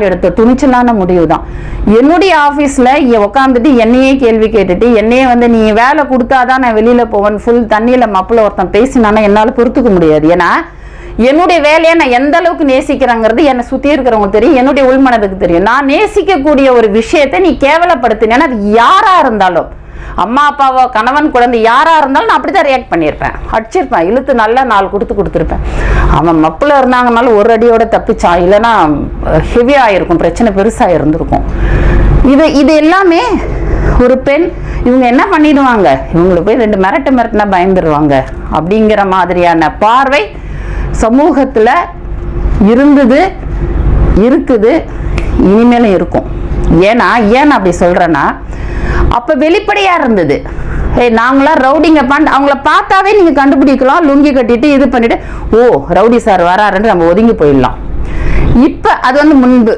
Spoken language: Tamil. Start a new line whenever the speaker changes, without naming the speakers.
எடுத்த துணிச்சலான முடிவு தான். என்னுடைய ஆபீஸ்ல உட்காந்துட்டு என்னையே கேள்வி கேட்டுட்டு என்னையே நீ வேலை கொடுத்தாதான் நான் வெளியில போவேன் ஃபுல் தண்ணியில மப்பிள ஒருத்தன் பேசினானா என்னால பொறுத்துக்க முடியாது. ஏன்னா என்னுடைய வேலையை நான் எந்த அளவுக்கு நேசிக்கிறேங்கிறது என்னை சுத்தி இருக்கிறவங்களுக்கு தெரியும், என்னுடைய உள்மனதுக்கு தெரியும். நான் நேசிக்கக்கூடிய ஒரு விஷயத்தை நீ கேவலப்படுத்தினேன்னா அது யாரா இருந்தாலும், அம்மா அப்பாவோ கணவன் குழந்தை யாரா இருந்தாலும் நான் அப்படித்தான் ரியாக்ட் பண்ணியிருப்பேன், அடிச்சிருப்பேன், இழுத்து நல்லா 4 கொடுத்துருப்பேன். அவன் மப்பில் இருந்தாங்கனாலும் ஒரு அடியோட தப்பிச்சான், இல்லைன்னா ஹெவியா இருக்கும், பிரச்சனை பெருசா இருந்திருக்கும். இது எல்லாமே ஒரு பெண் இவங்க என்ன பண்ணிடுவாங்க, இவங்களுக்கு போய் 2 மிரட்டினா பயந்துருவாங்க அப்படிங்கிற மாதிரியான பார்வை சமூகத்துல இருந்தது, இருக்குது, இனிமேலும் இருக்கும். ஏன் அப்படி சொல்றேன்னா, அப்ப வெளிப்படையா இருந்தது. நாங்களாம் ரவுடிங்க அவங்கள பார்த்தாவே நீங்க கண்டுபிடிக்கலாம், லுங்கி கட்டிட்டு இது பண்ணிட்டு ஓ ரவுடி சார் வராருன்னு நம்ம ஒதுங்கி போயிடலாம். இப்ப அது முன்பு